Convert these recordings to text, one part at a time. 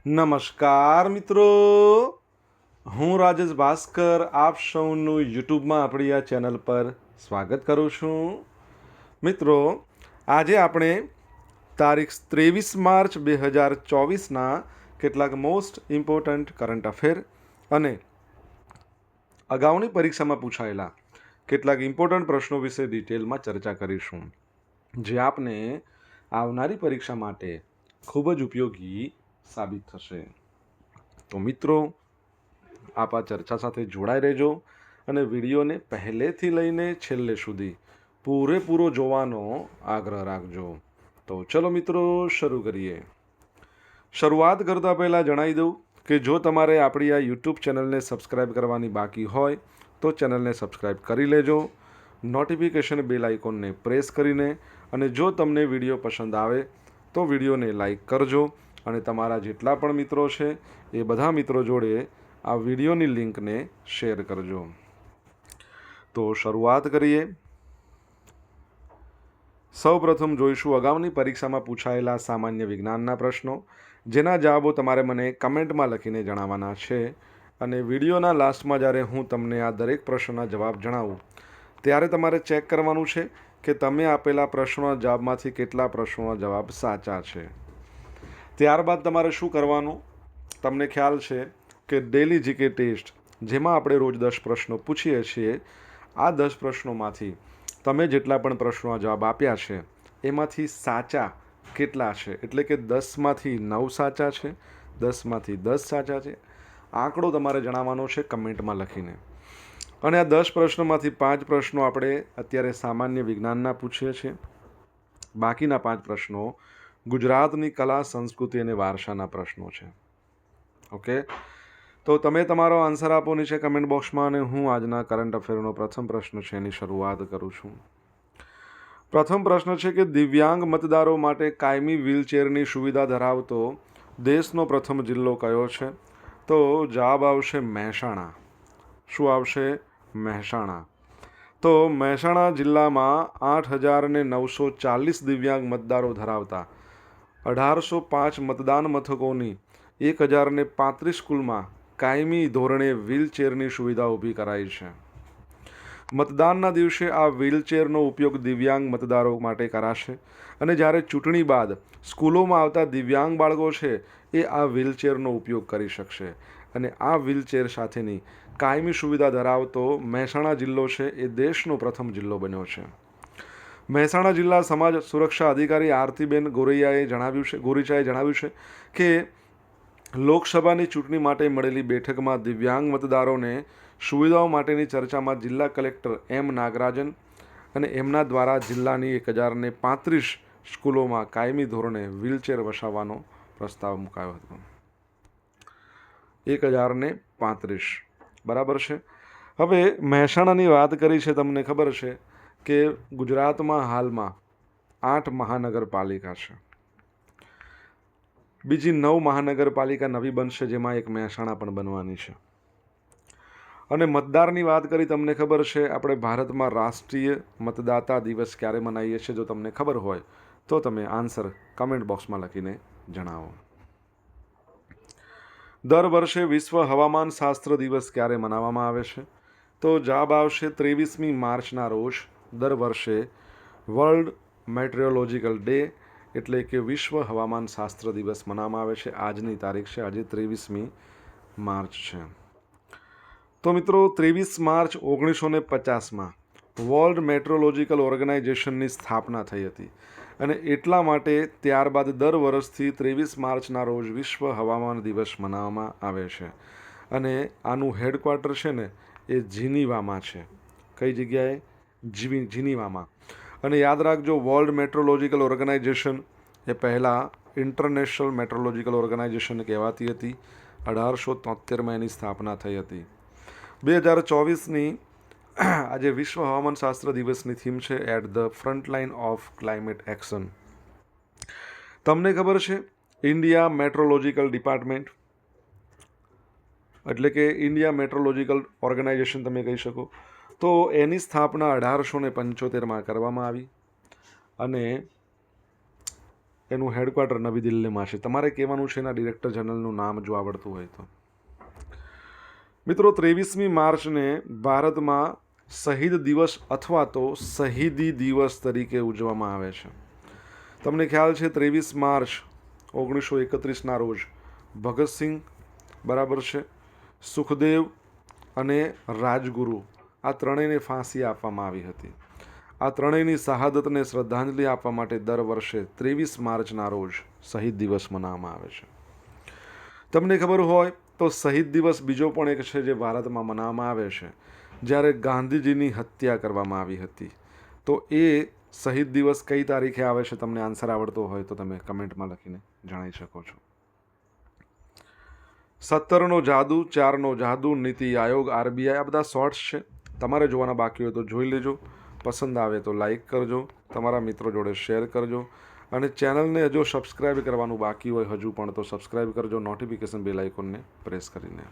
નમસ્કાર મિત્રો, હું રાજેશ ભાસ્કર આપ સૌનું યુટ્યુબમાં આપણી આ ચેનલ પર સ્વાગત કરું છું. મિત્રો, આજે આપણે તારીખ 23 માર્ચ 2024ના કેટલાક મોસ્ટ ઇમ્પોર્ટન્ટ કરંટ અફેર અને અગાઉની પરીક્ષામાં પૂછાયેલા કેટલાક ઇમ્પોર્ટન્ટ પ્રશ્નો વિશે ડિટેલમાં ચર્ચા કરીશું, જે આપને આવનારી પરીક્ષા માટે ખૂબ જ ઉપયોગી સાબિત થશે. તો મિત્રો, આપ આ ચર્ચા સાથે જોડાઈ રહેજો અને વિડીયોને પહેલેથી લઈને છેલ્લે સુધી પૂરેપૂરો જોવાનો આગ્રહ રાખજો. તો ચલો મિત્રો, શરૂ કરીએ. શરૂઆત કરતાં પહેલાં જણાવી દઉં કે જો તમારે આપણી આ યુટ્યુબ ચેનલને સબસ્ક્રાઈબ કરવાની બાકી હોય તો ચેનલને સબસ્ક્રાઈબ કરી લેજો, નોટિફિકેશન બેલ આઇકોનને પ્રેસ કરીને, અને જો તમને વિડીયો પસંદ આવે તો વિડીયોને લાઈક કરજો અને તમારા જેટલા પણ મિત્રો છે એ બધા મિત્રો જોડે આ વિડીયોની લિંકને શેર કરજો. તો શરૂઆત કરીએ. સૌપ્રથમ જોઈશું અગાઉની પરીક્ષામાં પૂછાયેલા સામાન્ય વિજ્ઞાનના પ્રશ્નો, જેના જવાબો તમારે મને કમેન્ટમાં લખીને જણાવવાના છે. અને વિડીયોના લાસ્ટમાં જ્યારે હું તમને આ દરેક પ્રશ્નના જવાબ જણાવું ત્યારે તમારે ચેક કરવાનું છે કે તમે આપેલા પ્રશ્નોના જવાબમાંથી કેટલા પ્રશ્નોના જવાબ સાચા છે. ત્યારબાદ તમારે શું કરવાનું, તમને ખ્યાલ છે કે ડેલી જીકે ટેસ્ટ, જેમાં આપણે રોજ 10 પ્રશ્નો પૂછીએ છીએ, આ 10 પ્રશ્નોમાંથી તમે જેટલા પણ પ્રશ્નોના જવાબ આપ્યા છે એમાંથી સાચા કેટલા છે, એટલે કે 10માંથી 9 સાચા છે, 10માંથી 10 સાચા છે. આંકડો તમારે જણાવવાનો છે કમેન્ટમાં લખીને. અને આ 10 પ્રશ્નોમાંથી 5 પ્રશ્નો આપણે અત્યારે સામાન્ય વિજ્ઞાનના પૂછીએ છીએ, બાકીના 5 પ્રશ્નો ગુજરાતની કલા, સંસ્કૃતિ અને વારસાના પ્રશ્નો છે. ઓકે, તો તમે તમારો આન્સર આપો નીચે કમેન્ટ બોક્સમાં, અને હું આજના કરંટ અફેરનો પ્રથમ પ્રશ્ન છે એની શરૂઆત કરું છું. પ્રથમ પ્રશ્ન છે કે દિવ્યાંગ મતદારો માટે કાયમી વ્હીલચેરની સુવિધા ધરાવતો દેશનો પ્રથમ જિલ્લો કયો છે? તો જવાબ આવશે મહેસાણા. શું આવશે? મહેસાણા. તો મહેસાણા જિલ્લામાં 8,940 દિવ્યાંગ મતદારો ધરાવતા 1805 મતદાન મથકોની 1035 સ્કૂલમાં કાયમી ધોરણે વ્હીલચેરની સુવિધા ઊભી કરાઈ છે. મતદાનના દિવસે આ વ્હીલચેરનો ઉપયોગ દિવ્યાંગ મતદારો માટે કરાશે, અને જ્યારે ચૂંટણી બાદ સ્કૂલોમાં આવતા દિવ્યાંગ બાળકો છે એ આ વ્હીલચેરનો ઉપયોગ કરી શકશે. અને આ વ્હીલચેર સાથેની કાયમી સુવિધા ધરાવતો મહેસાણા જિલ્લો છે એ દેશનો પ્રથમ જિલ્લો બન્યો છે. મહેસાણા જિલ્લા સમાજ સુરક્ષા અધિકારી આરતીબેન ગોરીચાએ જણાવ્યું છે કે લોકસભાની ચૂંટણી માટે મળેલી બેઠકમાં દિવ્યાંગ મતદારોને સુવિધાઓ માટેની ચર્ચામાં જિલ્લા કલેક્ટર એમ નાગરાજન અને એમના દ્વારા જિલ્લાની 1035 સ્કૂલોમાં કાયમી ધોરણે વ્હીલચેર વસાવવાનો પ્રસ્તાવ મુકાયો હતો. 1035, બરાબર છે. હવે મહેસાણાની વાત કરી છે, તમને ખબર છે કે ગુજરાતમાં હાલમાં 8 મહાનગરપાલિકા છે. બીજી 9 મહાનગરપાલિકા નવી બનશે, જેમાં એક મહેસાણા પણ બનવાની છે. અને મતદારની વાત કરી, તમને ખબર છે આપણે ભારતમાં રાષ્ટ્રીય મતદાતા દિવસ ક્યારે મનાવીએ છીએ? જો તમને ખબર હોય તો તમે આન્સર કમેન્ટ બોક્સમાં લખીને જણાવો. દર વર્ષે વિશ્વ હવામાન શાસ્ત્ર દિવસ ક્યારે મનાવવામાં આવે છે? તો જવાબ આવશે 23મી માર્ચના રોજ દર વર્ષે વર્લ્ડ મેટ્રોલોજીકલ ડે, એટલે કે વિશ્વ હવામાન શાસ્ત્ર દિવસ મનાવવામાં આવે છે. આજની તારીખ છે, આજે 23મી માર્ચ છે. તો મિત્રો, 23 માર્ચ 1950માં વર્લ્ડ મેટ્રોલોજીકલ ઓર્ગેનાઇઝેશનની સ્થાપના થઈ હતી, અને એટલા માટે ત્યારબાદ દર વર્ષથી 23 માર્ચના રોજ વિશ્વ હવામાન દિવસ મનાવવામાં આવે છે. અને આનું હેડક્વાર્ટર છે ને એ જીનીવામાં છે. કઈ જગ્યાએ? જીનીવામાં. અને યાદ રાખજો, વર્લ્ડ મેટ્રોલોજીકલ ઓર્ગેનાઇઝેશન એ પહેલાં ઇન્ટરનેશનલ મેટ્રોલોજીકલ ઓર્ગેનાઇઝેશન કહેવાતી હતી. 1873માં એની સ્થાપના થઈ હતી. 2024ની આજે વિશ્વ હવામાન શાસ્ત્ર દિવસની થીમ છે at the front line of climate action. તમને ખબર છે ઇન્ડિયા મેટ્રોલોજીકલ ડિપાર્ટમેન્ટ, એટલે કે ઇન્ડિયા મેટ્રોલોજીકલ ઓર્ગેનાઇઝેશન તમે કહી શકો, તો એની સ્થાપના 1875માં કરવામાં આવી. અને એનું હેડક્વાર્ટર નવી દિલ્હીમાં છે. તમારે કહેવાનું છે એના ડિરેક્ટર જનરલનું નામ જો આવડતું હોય તો. મિત્રો, 23મી માર્ચને ભારતમાં શહીદ દિવસ અથવા તો શહીદી દિવસ તરીકે ઉજવવામાં આવે છે. તમને ખ્યાલ છે 23 માર્ચ 1931ના રોજ ભગતસિંહ, બરાબર છે, સુખદેવ અને રાજગુરુ આ ત્રણેયને ફાંસી આપવામાં આવી હતી. આ ત્રણેયની શહાદતને શ્રદ્ધાંજલિ આપવા માટે દર વર્ષે 23 માર્ચના રોજ શહીદ દિવસ મનાવવામાં આવે છે. તમને ખબર હોય તો શહીદ દિવસ બીજો પણ એક છે જે ભારતમાં મનાવવામાં આવે છે, જ્યારે ગાંધીજીની હત્યા કરવામાં આવી હતી. તો એ શહીદ દિવસ કઈ તારીખે આવે છે? તમને આન્સર આવડતો હોય તો તમે કમેન્ટમાં લખીને જણાવી શકો છો. 17નો જાદુ, 4નો જાદુ, નીતિ આયોગ, RBI, આ બધા શોર્ટ્સ છે. તમારે જોવાના બાકી હોય તો જોઈ લેજો. પસંદ આવે તો લાઈક કરજો, તમારા મિત્રો જોડે શેર કરજો, અને ચેનલને હજુ સબસ્ક્રાઈબ કરવાનું બાકી હોય હજુ પણ તો સબસ્ક્રાઈબ કરજો, નોટિફિકેશન બેલ આઇકોનને પ્રેસ કરીને.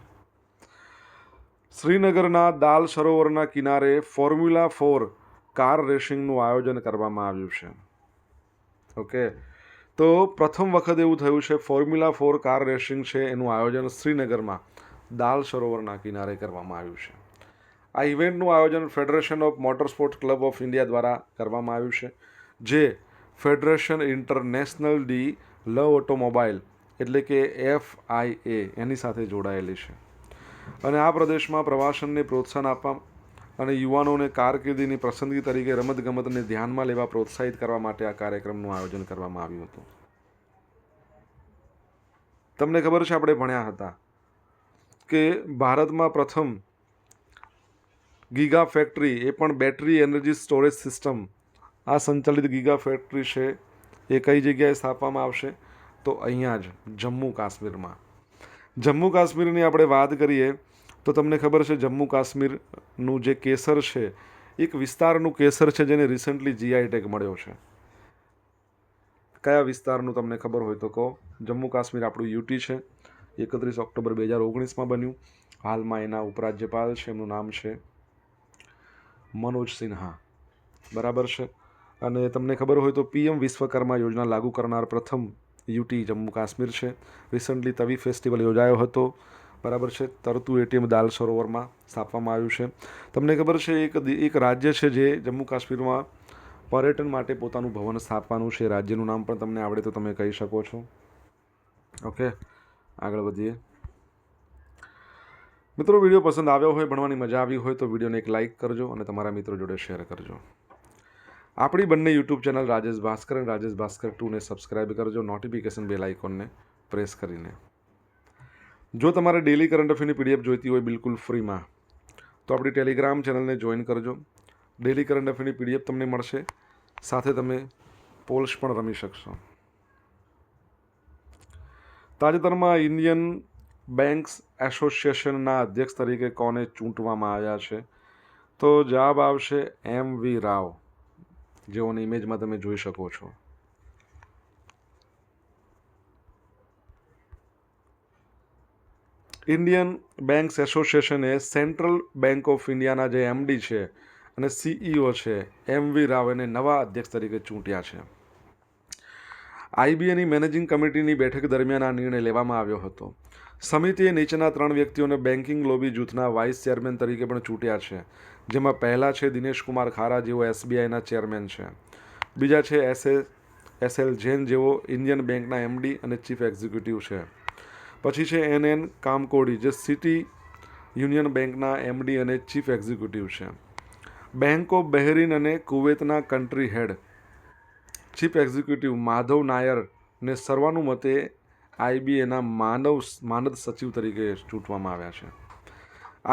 શ્રીનગરના દાલ સરોવરના કિનારે ફોર્મ્યુલા 4 કાર રેસિંગનું આયોજન કરવામાં આવ્યું છે. ઓકે, તો પ્રથમ વખત એવું થયું છે ફોર્મ્યુલા 4 કાર રેસિંગ છે એનું આયોજન શ્રીનગરમાં દાલ સરોવરના કિનારે કરવામાં આવ્યું છે. આ ઇવેન્ટનું આયોજન federation of motorsport club of India દ્વારા કરવામાં આવ્યું છે, જે federation international de la automobile એટલે કે FIA એની સાથે જોડાયેલી છે. અને આ પ્રદેશમાં પ્રવાસનને પ્રોત્સાહન આપવા અને યુવાનોને કારકિર્દીની પસંદગી તરીકે રમતગમતને ધ્યાનમાં લેવા પ્રોત્સાહિત કરવા માટે આ કાર્યક્રમનું આયોજન કરવામાં આવ્યું હતું. તમને ખબર છે, આપણે ભણ્યા હતા કે ભારતમાં પ્રથમ ગીગા ફેક્ટરી, એ પણ બેટરી એનર્જી સ્ટોરેજ સિસ્ટમ, આ સંચાલિત ગીગા ફેક્ટરી છે એ કઈ જગ્યાએ સ્થાપવામાં આવશે? તો અહીંયા જ જમ્મુ કાશ્મીરમાં. જમ્મુ કાશ્મીરની આપણે વાત કરીએ તો તમને ખબર છે જમ્મુ કાશ્મીરનું જે કેસર છે, એક વિસ્તારનું કેસર છે જેને રિસન્ટલી GI ટેગ મળ્યો છે. કયા વિસ્તારનું તમને ખબર હોય તો કહો. જમ્મુ કાશ્મીર આપણું UT છે. 31 ઓક્ટોબર 2019માં બન્યું. હાલમાં એના ઉપરાજ્યપાલ છે, એમનું નામ છે મનોજ સિન્હા, બરાબર છે. અને તમને ખબર હોય તો PM વિશ્વકર્મા યોજના લાગુ કરનાર પ્રથમ UT જમ્મુ કાશ્મીર છે. રિસન્ટલી તવી ફેસ્ટિવલ યોજાયો હતો, બરાબર છે. તરતું ATM દાલ સરોવરમાં સ્થાપવામાં આવ્યું છે. તમને ખબર છે એક રાજ્ય છે જે જમ્મુ કાશ્મીરમાં પર્યટન માટે પોતાનું ભવન સ્થાપવાનું છે. રાજ્યનું નામ પણ તમને આવડે તો તમે કહી શકો છો. ઓકે, આગળ વધીએ. મિત્રો, વિડીયો પસંદ આવ્યો હોય, ભણવાની મજા આવી હોય તો વિડીયોને એક લાઇક કરજો અને તમારા મિત્રો જોડે શેર કરજો. આપણી બંને YouTube ચેનલ રાજેશ ભાસ્કર અને રાજેશ ભાસ્કર 2ને સબસ્ક્રાઈબ કરજો, નોટિફિકેશન બેલ આઇકોનને પ્રેસ કરીને. જો તમારે ડેલી કરંટ અફેરની PDF જોઈતી હોય બિલકુલ ફ્રીમાં, તો આપણી ટેલિગ્રામ ચેનલને જોઈન કરજો. ડેલી કરંટ અફેરની PDF તમને મળશે, સાથે તમે પોલ્સ પણ રમી શકશો. તાજેતરમાં ઇન્ડિયન બેંક્સ એસોસિએશનના અધ્યક્ષ તરીકે કોને ચૂંટવામાં આવ્યા છે? તો જવાબ આવશે MV રાવ, જેઓની ઇમેજમાં તમે જોઈ શકો છો. Indian banks association A central bank of ઇન્ડિયાના જે MD છે અને CEO છે MV રાવ એને નવા અધ્યક્ષ તરીકે ચૂંટ્યા છે. IBAની મેનેજિંગ કમિટીની બેઠક દરમિયાન આ નિર્ણય લેવામાં આવ્યો હતો. સમિતિએ નીચેના 3 વ્યક્તિઓને બેન્કિંગ લોબી જૂથના વાઇસ ચેરમેન તરીકે પણ ચૂંટ્યા છે, જેમાં પહેલા છે દિનેશ કુમાર ખારા, જેઓ SBIના ચેરમેન છે. બીજા છે SL જૈન, જેઓ ઇન્ડિયન બેંકના MD અને ચીફ એક્ઝિક્યુટિવ છે. પછી છે NN કામકોડી, જે સિટી યુનિયન બેંકના MD અને ચીફ એક્ઝિક્યુટિવ છે. બેંક ઓફ બહેરીન અને કુવૈતના કન્ટ્રી હેડ ચીફ એક્ઝિક્યુટિવ માધવ નાયરને સર્વાનુમતે IBAના માનદ સચિવ તરીકે ચૂંટવામાં આવ્યા છે.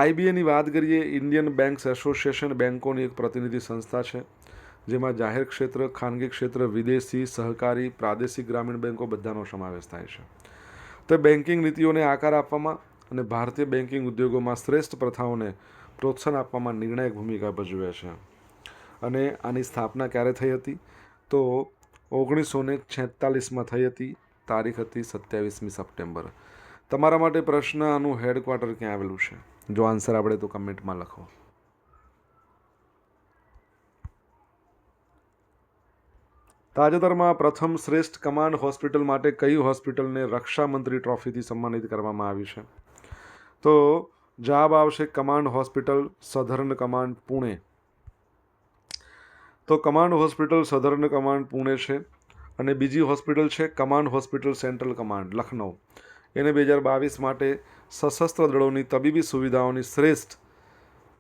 IBAની વાત કરીએ, ઇન્ડિયન બેંક્સ એસોસિએશન બેંકોની એક પ્રતિનિધિ સંસ્થા છે, જેમાં જાહેર ક્ષેત્ર, ખાનગી ક્ષેત્ર, વિદેશી, સહકારી, પ્રાદેશિક ગ્રામીણ બેંકો બધાનો સમાવેશ થાય છે. તે બેન્કિંગ નીતિઓને આકાર આપવામાં અને ભારતીય બેન્કિંગ ઉદ્યોગોમાં શ્રેષ્ઠ પ્રથાઓને પ્રોત્સાહન આપવામાં નિર્ણાયક ભૂમિકા ભજવે છે. અને આની સ્થાપના ક્યારે થઈ હતી? તો 1946માં થઈ હતી. તારીખ હતી 27મી સપ્ટેમ્બર. તમારા માટે પ્રશ્ન, આનું હેડક્વાર્ટર ક્યાં આવેલું છે? જો આન્સર આવડે તો કમેન્ટમાં લખો. તાજેતરમાં પ્રથમ શ્રેષ્ઠ કમાન્ડ હોસ્પિટલ માટે કઈ હોસ્પિટલને રક્ષામંત્રી ટ્રોફીથી સન્માનિત કરવામાં આવી છે? તો જવાબ આવશે command hospital southern command Pune. તો command hospital southern command Pune છે. અને બીજી હોસ્પિટલ છે command hospital central command Lucknow. એને 2022 માટે સશસ્ત્ર દળોની તબીબી સુવિધાઓની શ્રેષ્ઠ,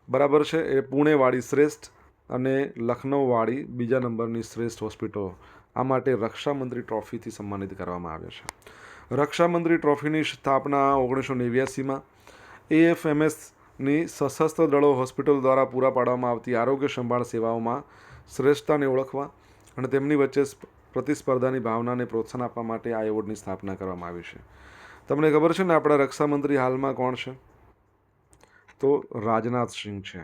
બરાબર છે, એ પુણેવાળી શ્રેષ્ઠ અને લખનઉવાળી બીજા નંબરની શ્રેષ્ઠ હોસ્પિટલો આ માટે રક્ષામંત્રી ટ્રોફીથી સન્માનિત કરવામાં આવે છે. રક્ષામંત્રી ટ્રોફીની સ્થાપના 1989માં AFMSની સશસ્ત્ર દળો હોસ્પિટલ દ્વારા પૂરા પાડવામાં આવતી આરોગ્ય સંભાળ સેવાઓમાં શ્રેષ્ઠતાને ઓળખવા અને તેમની વચ્ચે પ્રતિસ્પર્ધાની ભાવનાને પ્રોત્સાહન આપવા માટે આ એવોર્ડની સ્થાપના કરવામાં આવી છે. તમને ખબર છે ને આપણા રક્ષામંત્રી હાલમાં કોણ છે? તો રાજનાથ સિંહ છે.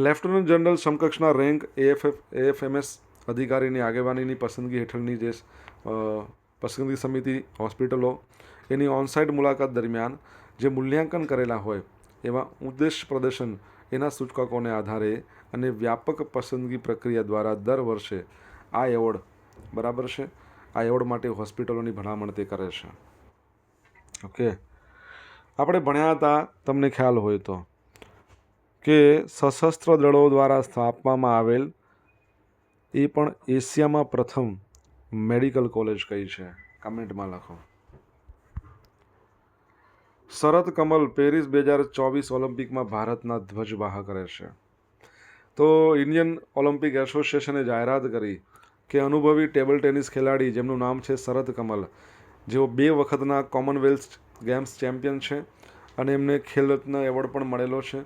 લેફ્ટનન્ટ જનરલ સમકક્ષના રેન્ક AFMS અધિકારીની આગેવાનીની પસંદગી હેઠળની જે પસંદગી સમિતિ હોસ્પિટલો એની ઓનસાઇટ મુલાકાત દરમિયાન જે મૂલ્યાંકન કરેલા હોય એવા ઉદ્દેશ પ્રદર્શન એના સૂચકાંકોને આધારે અને વ્યાપક પસંદગી પ્રક્રિયા દ્વારા દર વર્ષે આ એવોર્ડ, બરાબર છે, આ એવોર્ડ માટે હોસ્પિટલોની ભલામણ તે કરે છે. ઓકે, આપણે ભણ્યા હતા, તમને ખ્યાલ હોય તો, કે સશસ્ત્ર દળો દ્વારા સ્થાપવામાં આવેલ એ પણ એશિયામાં પ્રથમ મેડિકલ કોલેજ કઈ છે? કમેન્ટમાં લખો. શરદ કમલ પેરિસ 2024 ઓલિમ્પિકમાં ભારતના ધ્વજવાહક રહેશે. તો ઇન્ડિયન ઓલિમ્પિક એસોસિએશને જાહેરાત કરી કે અનુભવી ટેબલ ટેનિસ ખેલાડી જેમનું નામ છે શરદ કમલ, જેઓ 2 વખતના કોમનવેલ્થ ગેમ્સ ચેમ્પિયન છે અને એમને ખેલ રત્ન એવોર્ડ પણ મળેલો છે,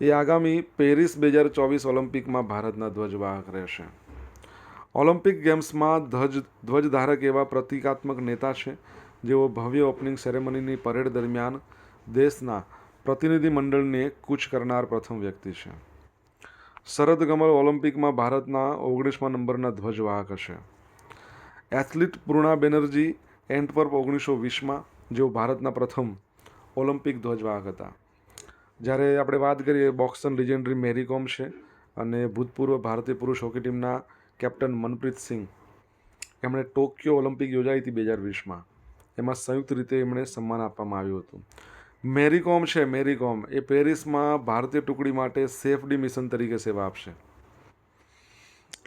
એ આગામી પેરિસ 2024 ઓલિમ્પિકમાં ભારતના ધ્વજવાહક રહેશે. ઓલિમ્પિક ગેમ્સમાં ધ્વજધારક એવા પ્રતિકાત્મક નેતા છે જેઓ ભવ્ય ઓપનિંગ સેરેમનીની પરેડ દરમિયાન દેશના પ્રતિનિધિ મંડળને કૂચ કરનાર પ્રથમ વ્યક્તિ છે. શરદ કમલ ઓલિમ્પિકમાં ભારતના 19મા નંબરના ધ્વજવાહક હશે. એથ્લીટ પૂર્ણા બેનર્જી એન્ટવર્પ 1920માં, જેઓ ભારતના પ્રથમ ઓલિમ્પિક ધ્વજવાહક હતા. જ્યારે આપણે વાત કરીએ બોક્સર લેજેન્ડરી મેરી કોમ છે અને ભૂતપૂર્વ ભારતીય પુરુષ હોકી ટીમના કેપ્ટન મનપ્રીત સિંહ, એમણે ટોક્યો ઓલિમ્પિક યોજાઈ હતી 2020માં, એમાં સંયુક્ત રીતે એમણે સન્માન આપવામાં આવ્યું હતું. મેરી કોમ છે, મેરી કોમ એ પેરિસમાં ભારતીય ટુકડી માટે સેફડી મિશન તરીકે સેવા આપશે.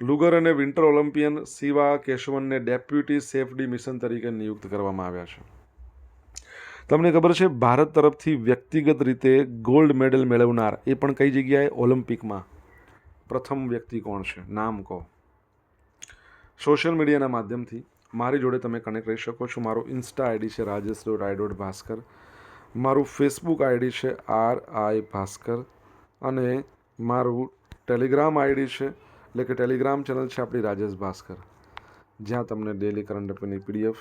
લુગર અને winter Olympian Shiva કેશવનને deputy સેફડી mission તરીકે નિયુક્ત કરવામાં આવ્યા છે. તમને ખબર છે ભારત તરફથી વ્યક્તિગત રીતે ગોલ્ડ મેડલ મેળવનાર એ પણ કઈ જગ્યાએ? ઓલિમ્પિકમાં. પ્રથમ વ્યક્તિ કોણ છે? નામ કહો. સોશિયલ મીડિયાના માધ્યમથી મારી જોડે તમે કનેક્ટ રહી શકો છો. મારું ઇન્સ્ટા આઈડી છે rajesh.i.bhaskar, મારું ફેસબુક આઈડી છે RI ભાસ્કર અને મારું ટેલિગ્રામ આઈડી છે, એટલે કે ટેલિગ્રામ ચેનલ છે આપણી રાજેશ ભાસ્કર, જ્યાં તમને ડેલી કરંટ અફેરની PDF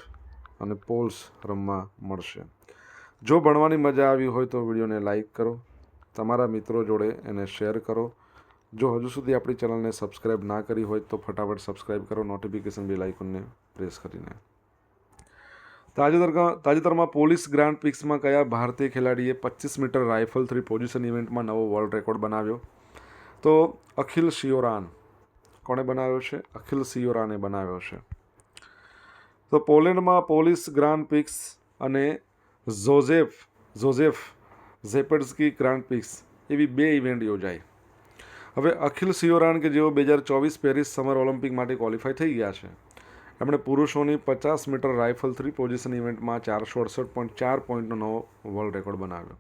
અને પોલ્સ રમવા મળશે. જો ભણવાની મજા આવી હોય તો વિડીયોને લાઈક કરો, તમારા મિત્રો જોડે એને શેર કરો. જો હજુ સુધી આપણી ચેનલને સબસ્ક્રાઈબ ના કરી હોય તો ફટાફટ સબસ્ક્રાઈબ કરો, નોટિફિકેશન બેલ આઇકોનને પ્રેસ કરીને. તાજેતરમાં પોલીસ ગ્રાન્ડ પ્રિક્સમાં કયા ભારતીય ખેલાડીએ 25 મીટર રાઇફલ 3 પોઝિશન ઇવેન્ટમાં નવો વર્લ્ડ રેકોર્ડ બનાવ્યો? તો અખિલ શિયોરાન. કોણે બનાવ્યો છે? અખિલ શિયોરાને બનાવ્યો છે. તો પોલેન્ડમાં પોલીસ ગ્રાન્ડ પ્રિક્સ અને જોઝેફ ઝેપેડસ્કી ગ્રાન્ડ પ્રિક્સ એવી 2 ઇવેન્ટ યોજાઈ. હવે અખિલ શિયોરાન કે જેઓ 2024 પેરિસ સમર ઓલિમ્પિક માટે ક્વોલિફાય થઈ ગયા છે, એમણે પુરુષોની 50 મીટર રાઇફલ 3 પોઝિશન ઇવેન્ટમાં 468.4 પોઈન્ટનો નવો વર્લ્ડ રેકોર્ડ બનાવ્યો.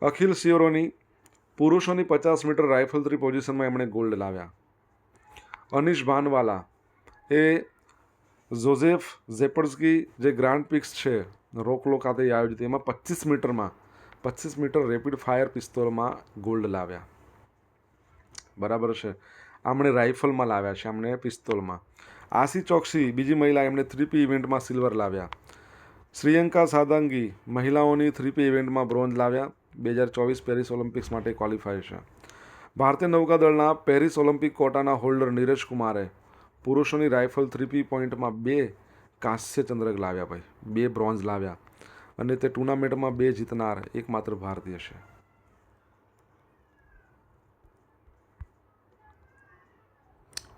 અખિલ શિયોરાની પુરુષોની 50 મીટર રાઇફલ 3 પોઝિશનમાં એમણે ગોલ્ડ લાવ્યા. અનિશ ભાનવાલા એ જોઝેફ ઝેપડસ્કી જે ગ્રાન્ડ પ્રિક્સ છે રોકલો ખાતે આયોજિત, એમાં 25 મીટર રેપિડ ફાયર પિસ્તોલમાં ગોલ્ડ લાવ્યા. બરાબર છે, આમણે રાઇફલમાં લાવ્યા છે, આમણે પિસ્તોલમાં. આશી ચોકસી બીજી મહિલા, એમણે 3P ઇવેન્ટમાં સિલ્વર લાવ્યા. શ્રીયંકા સાદાંગી મહિલાઓની 3P ઇવેન્ટમાં બ્રોન્ઝ લાવ્યા. 2024 પેરિસ ઓલિમ્પિક્સ માટે ક્વોલિફાય છે. ભારતીય નૌકાદળના પેરિસ ઓલિમ્પિક કોટાના હોલ્ડર નીરજ કુમારે પુરુષોની રાઇફલ 3P પોઈન્ટમાં 2 કાંસ્ય ચંદ્રક લાવ્યા. ભાઈ 2 બ્રોન્ઝ લાવ્યા અને તે ટુર્નામેન્ટમાં 2 જીતનાર એકમાત્ર ભારતીય છે.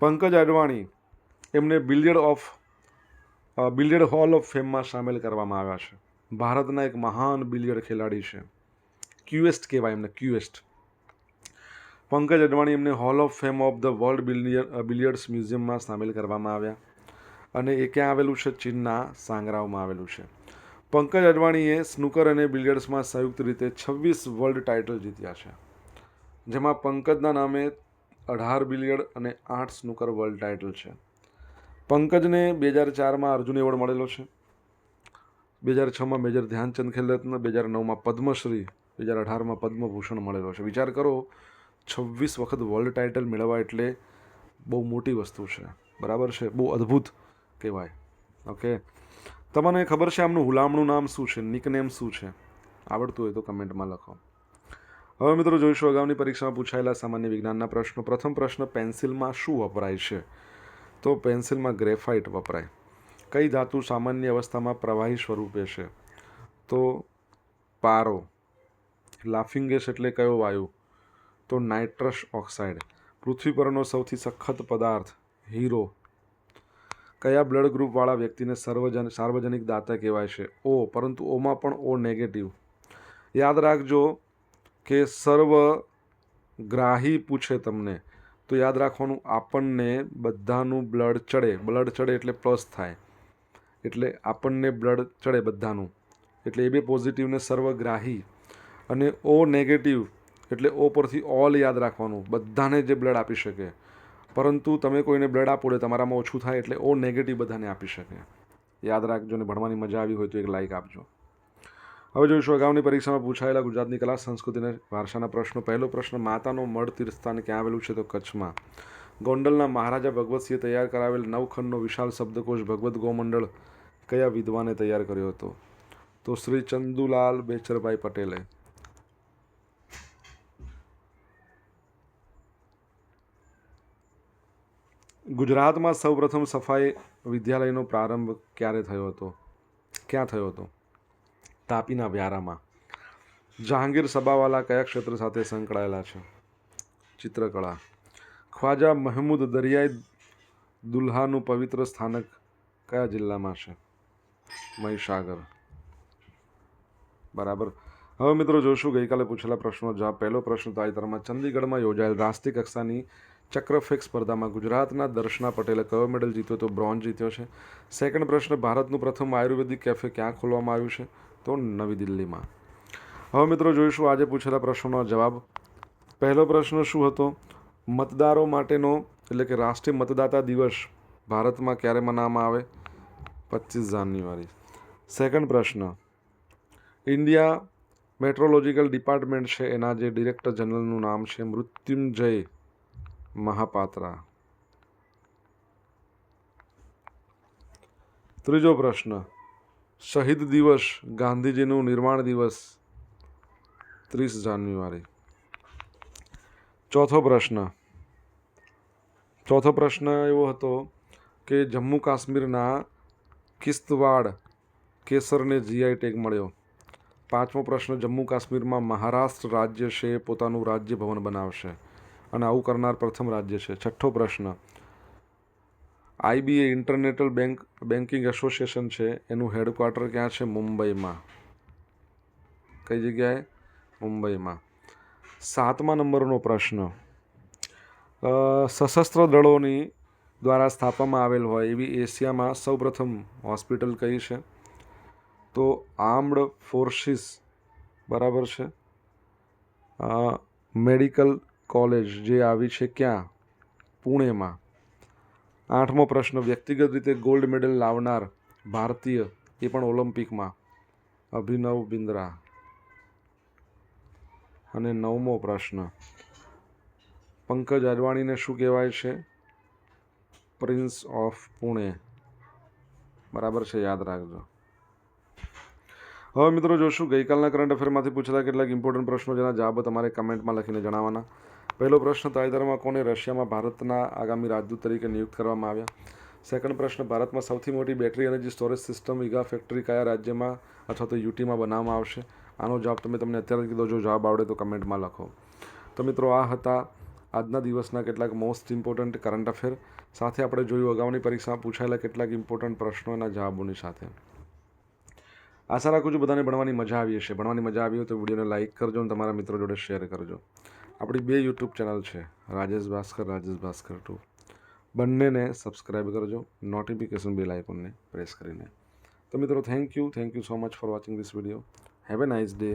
પંકજ અડવાણી એમને બિલિયર્ડ હોલ ઓફ ફેમમાં સામેલ કરવામાં આવ્યા છે. ભારતના એક મહાન બિલિયર્ડ ખેલાડી છે. ક્યુએસ્ટ કહેવાય એમને, ક્યુએસ્ટ. પંકજ અડવાણી એમને hall of fame of the world billiards મ્યુઝિયમમાં સામેલ કરવામાં આવ્યા અને એ ક્યાં આવેલું છે? ચીનના સાંગરાઓમાં આવેલું છે. પંકજ અડવાણીએ સ્નૂકર અને બિલિયર્ડ્સમાં સંયુક્ત રીતે 26 વર્લ્ડ ટાઇટલ જીત્યા છે, જેમાં પંકજના નામે 18 બિલિયર્ડ અને 8 સ્નૂકર વર્લ્ડ ટાઇટલ છે. પંકજને 2004માં અર્જુન એવોર્ડ મળેલો છે, 2006માં મેજર ધ્યાનચંદ ખેલ રત્ન, 2009માં પદ્મશ્રી, 2018માં પદ્મભૂષણ મળેલો છે. વિચાર કરો, 26 વખત વર્લ્ડ ટાઇટલ મેળવવા એટલે બહુ મોટી વસ્તુ છે, બરાબર છે, બહુ અદ્ભુત કહેવાય. ઓકે, તમને ખબર છે આમનું હુલામણું નામ શું છે, નિકનેમ શું છે? આવડતું હોય તો કમેન્ટમાં લખો. હવે મિત્રો જોઈશું અગાઉની પરીક્ષામાં પૂછાયેલા સામાન્ય વિજ્ઞાનના પ્રશ્નો. પ્રથમ પ્રશ્ન, પેન્સિલમાં શું વપરાય છે? તો પેન્સિલમાં ગ્રેફાઇટ વપરાય. કઈ ધાતુ સામાન્ય અવસ્થામાં પ્રવાહી સ્વરૂપે છે? તો પારો. લાફિંગ ગેસ એટલે કયો વાયુ? તો નાઇટ્રસ ઓક્સાઇડ. પૃથ્વી પરનો સૌથી સખત પદાર્થ? હીરો. કયા બ્લડ ગ્રુપવાળા વ્યક્તિને સાર્વજનિક દાતા કહેવાય છે? ઓ, પરંતુ ઓમાં પણ ઓ નેગેટિવ. યાદ રાખજો કે સર્વગ્રાહી પૂછે તમને તો યાદ રાખવાનું, આપણને બધાનું બ્લડ ચડે એટલે પ્લસ થાય, એટલે આપણને બ્લડ ચડે બધાનું, એટલે એ બી પોઝિટિવ ને સર્વગ્રાહી. અને ઓ નેગેટિવ એટલે ઓ પરથી ઓલ યાદ રાખવાનું, બધાને જે બ્લડ આપી શકે. પરંતુ તમે કોઈને બ્લડ આપો એટલે તમારામાં ઓછું થાય, એટલે ઓ નેગેટિવ બધાને આપી શકે. યાદ રાખજો ને ભણવાની મજા આવી હોય તો એક લાઇક આપજો. હવે જોઈશું અગાઉની પરીક્ષામાં પૂછાયેલા ગુજરાતની કલા સંસ્કૃતિ અને ભાષાના પ્રશ્નો. પહેલો પ્રશ્ન, માતાનો મઢ તીર્થસ્થાન ક્યાં આવેલું છે? તો કચ્છમાં. ગોંડલના મહારાજા ભગવતસિંહે તૈયાર કરાવેલ 9 ખંડનો વિશાળ શબ્દકોશ ભગવદ્ ગોમંડળ કયા વિદ્વાને તૈયાર કર્યો હતો? તો શ્રી ચંદુલાલ બેચરભાઈ પટેલે. ગુજરાતમાં સૌપ્રથમ સફાઈ વિદ્યાલયનો પ્રારંભ ક્યારે થયો હતો? ક્યાં થયો હતો? તાપીના વ્યારામાં. જહાંગીર સબાવાલા કયા ક્ષેત્ર સાથે સંકળાયેલા છે? ચિત્રકળા. ખ્વાજા મહમૂદ દરિયાઈ દુલ્હાનું પવિત્ર સ્થાનક કયા જિલ્લામાં છે? મહીસાગર. બરાબર. હવે મિત્રો જોશું ગઈકાલે પૂછેલા પ્રશ્નો જવાબ. પહેલો પ્રશ્ન, તાજેતરમાં ચંદીગઢમાં યોજાયેલ રાષ્ટ્રીય કક્ષાની ચક્રફેંક સ્પર્ધામાં ગુજરાતના દર્શના પટેલે કયો મેડલ જીત્યો? તો બ્રોન્ઝ જીત્યો છે. સેકન્ડ પ્રશ્ન, ભારતનું પ્રથમ આયુર્વેદિક કેફે ક્યાં ખોલવામાં આવ્યું છે? તો નવી દિલ્હીમાં. હવે મિત્રો જોઈશું આજે પૂછેલા પ્રશ્નોનો જવાબ. પહેલો પ્રશ્ન શું હતો? મતદારો માટેનો એટલે કે રાષ્ટ્રીય મતદાતા દિવસ ભારતમાં ક્યારે મનાવવામાં આવે? 25 જાન્યુઆરી. સેકન્ડ પ્રશ્ન, ઇન્ડિયા મેટ્રોલોજીકલ ડિપાર્ટમેન્ટ છે એના જે ડિરેક્ટર જનરલનું નામ છે મૃત્યુંજય મહાપાત્રા. ત્રીજો પ્રશ્ન, શહીદ દિવસ ગાંધીજીનું નિર્વાણ દિવસ 30 જાન્યુઆરી. ચોથો પ્રશ્ન એવો હતો કે જમ્મુ કાશ્મીરના કિશ્તવાડ કેસરને જીઆઈ ટેગ મળ્યો. પાંચમો પ્રશ્ન, જમ્મુ કાશ્મીરમાં મહારાષ્ટ્ર રાજ્ય છે પોતાનું રાજ્ય ભવન બનાવશે અને આવું કરનાર પ્રથમ રાજ્ય છે. છઠ્ઠો પ્રશ્ન, આઈબીએ ઇન્ટરનેશનલ બેન્કિંગ એસોસિએશન છે એનું હેડક્વાર્ટર ક્યાં છે? મુંબઈમાં. કઈ જગ્યાએ? મુંબઈમાં. 7મા નંબરનો પ્રશ્ન, સશસ્ત્ર દળોની દ્વારા સ્થાપવામાં આવેલ હોય એવી એશિયામાં સૌપ્રથમ હોસ્પિટલ કઈ છે? તો આર્મ્ડ ફોર્સિસ, બરાબર છે, મેડિકલ કોલેજ જે આવી છે ક્યાં? પુણેમાં. 8મો પ્રશ્ન, વ્યક્તિગત રીતે ગોલ્ડ મેડલ લાવનાર ભારતીય એ પણ ઓલિમ્પિકમાં? અભિનવ બિંદ્રા. અને 9મો પ્રશ્ન, પંકજ અડવાણીને શું કહેવાય છે? Prince of Pune. બરાબર છે, યાદ રાખજો. હવે મિત્રો જોશું ગઈકાલના કરંટ અફેરમાંથી પૂછેલા કેટલાક ઇમ્પોર્ટન્ટ પ્રશ્નો જેના જવાબ તમારે કમેન્ટમાં લખીને જણાવવાના. પહેલો પ્રશ્ન, તાજેતરમાં કોને રશિયામાં ભારતના આગામી રાજદૂત તરીકે નિયુક્ત કરવામાં આવ્યા? સેકન્ડ પ્રશ્ન, ભારતમાં સૌથી મોટી battery energy storage system giga factory કયા રાજ્યમાં અથવા તો યુટીમાં બનાવવામાં આવશે? આનો જવાબ તમને અત્યારે કીધો. જો જવાબ આવડે તો કમેન્ટમાં લખો. તો મિત્રો આ હતા આજના દિવસના કેટલાક મોસ્ટ ઇમ્પોર્ટન્ટ કરંટ અફેર સાથે આપણે જોયું અગાઉની પરીક્ષામાં પૂછાયેલા કેટલાક ઇમ્પોર્ટન્ટ પ્રશ્નોના જવાબોની સાથે. આશા રાખું છું બધાને ભણવાની મજા આવી હશે. ભણવાની મજા આવી હોય તો વિડીયોને લાઇક કરજો અને તમારા મિત્રો જોડે શેર કરજો. આપણી 2 યુટ્યુબ ચેનલ છે, રાજેશ ભાસ્કર 2. બંનેને સબસ્ક્રાઈબ કરજો, નોટિફિકેશન બેલ આઇકોનને પ્રેસ કરીને. તો મિત્રો thank you so much for watching this video. Have a nice day.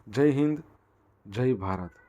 જય હિન્દ, જય ભારત.